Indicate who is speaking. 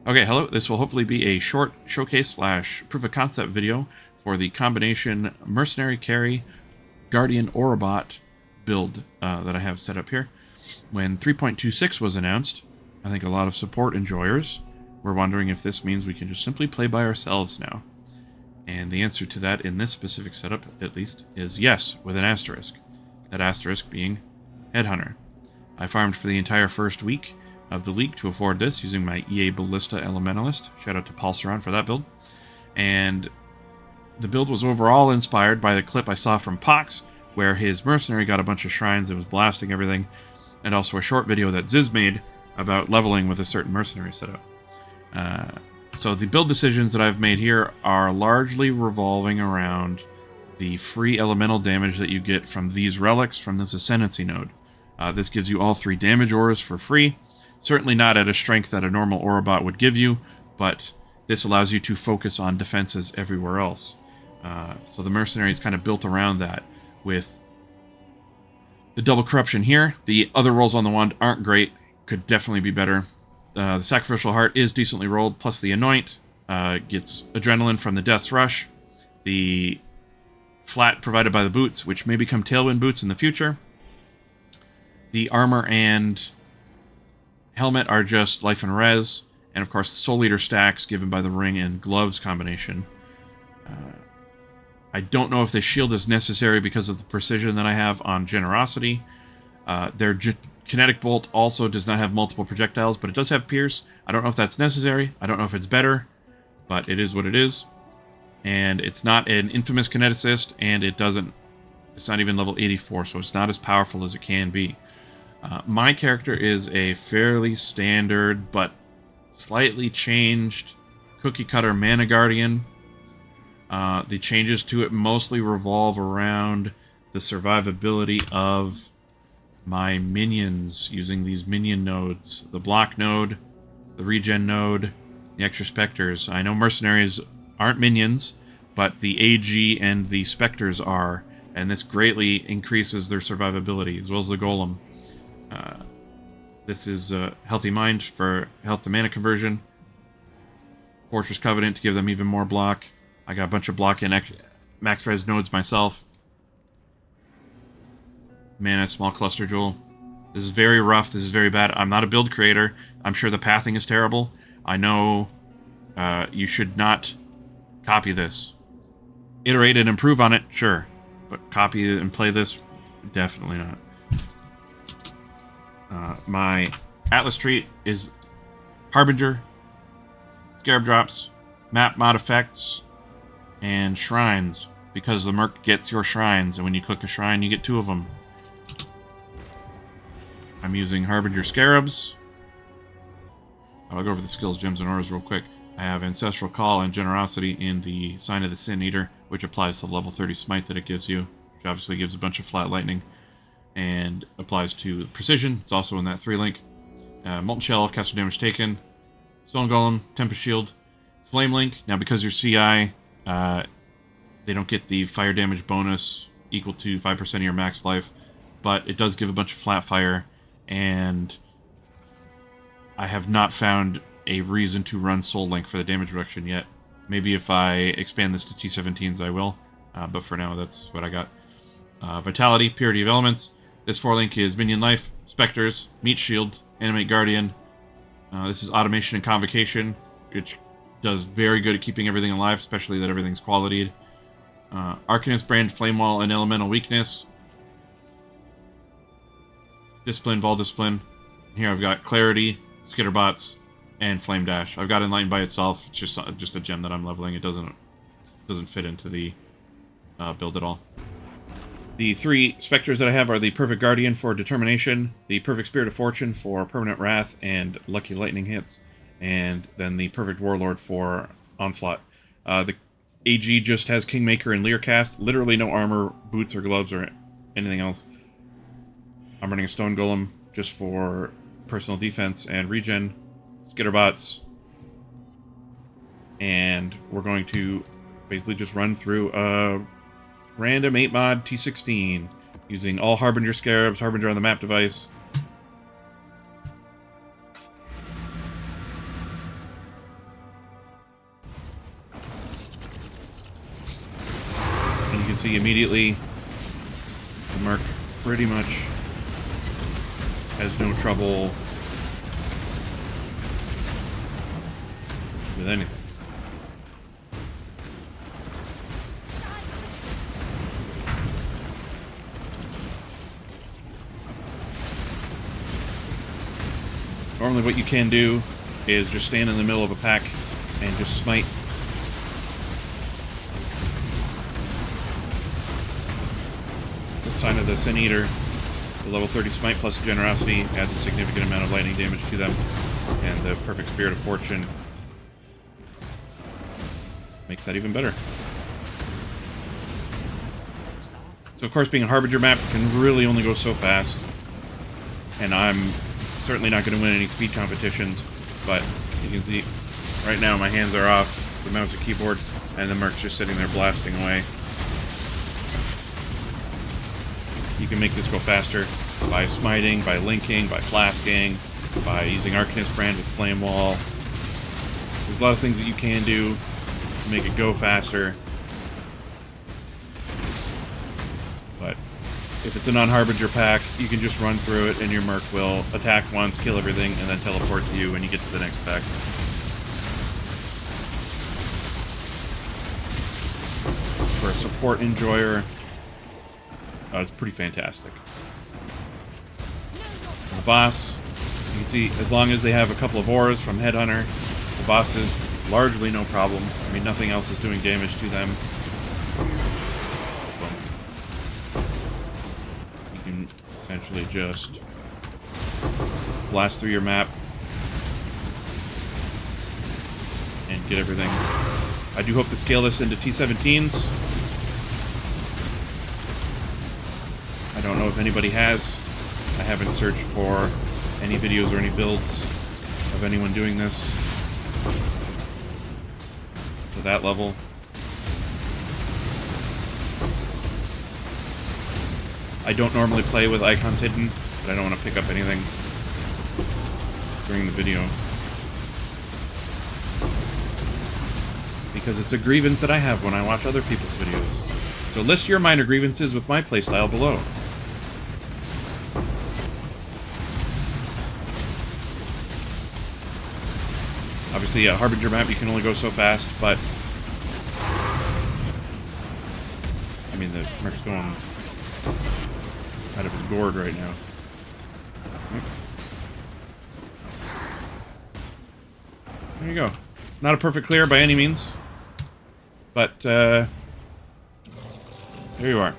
Speaker 1: Okay, hello. This will hopefully be a short showcase slash proof of concept video for the combination mercenary carry guardian aurabot build that I have set up here. When 3.26 was announced, I think a lot of support enjoyers were wondering if this means we can just simply play by ourselves now. And the answer to that in this specific setup, at least, is yes, with an asterisk. That asterisk being Headhunter. I farmed for the entire first week of the league to afford this using my EA Ballista Elementalist. Shout out to Pulsaron for that build. And the build was overall inspired by the clip I saw from Pox, where his mercenary got a bunch of shrines and was blasting everything, and also a short video that Ziz made about leveling with a certain mercenary setup. So the build decisions that I've made here are largely revolving around the free elemental damage that you get from these relics from this Ascendancy node. This gives you all 3 damage auras for free. Certainly not at a strength that a normal aurabot would give you, but this allows you to focus on defenses everywhere else. So the mercenary is kind of built around that with the double corruption here. The other rolls on the wand aren't great, could definitely be better. The sacrificial heart is decently rolled, plus the anoint gets adrenaline from the death's rush. The flat provided by the boots, which may become tailwind boots in the future. The armor and helmet are just life and res, and of course the soul eater stacks given by the ring and gloves combination. I don't know if the shield is necessary because of the precision that I have on generosity. Their kinetic bolt also does not have multiple projectiles, but it does have pierce. I don't know if that's necessary. I don't know if it's better, but it is what it is. And it's not an infamous kineticist, and it's not even level 84, so it's not as powerful as it can be. My character is a fairly standard but slightly changed cookie cutter mana guardian. The changes to it mostly revolve around the survivability of my minions using these minion nodes. The block node, the regen node, the extra specters. I know mercenaries aren't minions, but the AG and the specters are, and this greatly increases their survivability, as well as the golem. This is Healthy Mind for health to mana conversion. Fortress Covenant to give them even more block. I got a bunch of block in max res nodes myself. Mana, small cluster jewel. This is very rough. This is very bad. I'm not a build creator. I'm sure the pathing is terrible. I know you should not copy this. Iterate and improve on it, sure. But copy and play this, definitely not. My Atlas trait is Harbinger, Scarab drops, map mod effects, and shrines, because the merc gets your shrines, and when you click a shrine, you get 2 of them. I'm using Harbinger Scarabs. I'll go over the skills, gems, and auras real quick. I have Ancestral Call and Generosity in the Sign of the Sin Eater, which applies to the level 30 smite that it gives you, which obviously gives a bunch of flat lightning, and applies to Precision. It's also in that 3-link. Molten Shell, caster damage taken. Stone Golem, Tempest Shield. Flame Link. Now, because you're CI, they don't get the fire damage bonus equal to 5% of your max life, but it does give a bunch of flat fire, and I have not found a reason to run Soul Link for the damage reduction yet. Maybe if I expand this to T17s, I will, but for now, that's what I got. Vitality, Purity of Elements. This 4-link is Minion Life, Specters, Meat Shield, Animate Guardian. This is Automation and Convocation, which does very good at keeping everything alive, especially that everything's qualitied. Arcanist Brand, Flame Wall, and Elemental Weakness. Discipline, Vol Discipline. Here I've got Clarity, Skitterbots, and Flame Dash. I've got Enlighten by itself. It's just a gem that I'm leveling. It doesn't fit into the build at all. The 3 specters that I have are the Perfect Guardian for Determination, the Perfect Spirit of Fortune for Permanent Wrath and Lucky Lightning hits, and then the Perfect Warlord for Onslaught. The AG just has Kingmaker and Learcast, literally no armor, boots, or gloves, or anything else. I'm running a Stone Golem just for personal defense and regen, Skitterbots, and we're going to basically just run through a random 8 mod T16 using all Harbinger Scarabs, Harbinger on the map device. can see immediately the Merc pretty much has no trouble with anything. Normally what you can do is just stand in the middle of a pack and just smite. The sign of the Sin Eater, the level 30 smite plus generosity adds a significant amount of lightning damage to them, and the perfect Spirit of Fortune makes that even better. So of course, being a Harbinger map can really only go so fast, and I'm certainly not going to win any speed competitions, but you can see right now my hands are off the mouse and keyboard, and the Merc's just sitting there blasting away. You can make this go faster by smiting, by linking, by flasking, by using Arcanist Brand with Flame Wall. There's a lot of things that you can do to make it go faster. But if it's a non-Harbinger pack, you can just run through it and your Merc will attack once, kill everything, and then teleport to you when you get to the next pack. For a support enjoyer, it's pretty fantastic. The boss, you can see, as long as they have a couple of auras from Headhunter, the boss is largely no problem. I mean, nothing else is doing damage to them. You can essentially just blast through your map and get everything. I do hope to scale this into T17s. I don't know if anybody has. I haven't searched for any videos or any builds of anyone doing this to that level. I don't normally play with icons hidden, but I don't want to pick up anything during the video, because it's a grievance that I have when I watch other people's videos. So list your minor grievances with my playstyle below. Obviously, a Harbinger map, you can only go so fast, but I mean, the Merc's going out of his gourd right now. There you go. Not a perfect clear by any means, but there you are.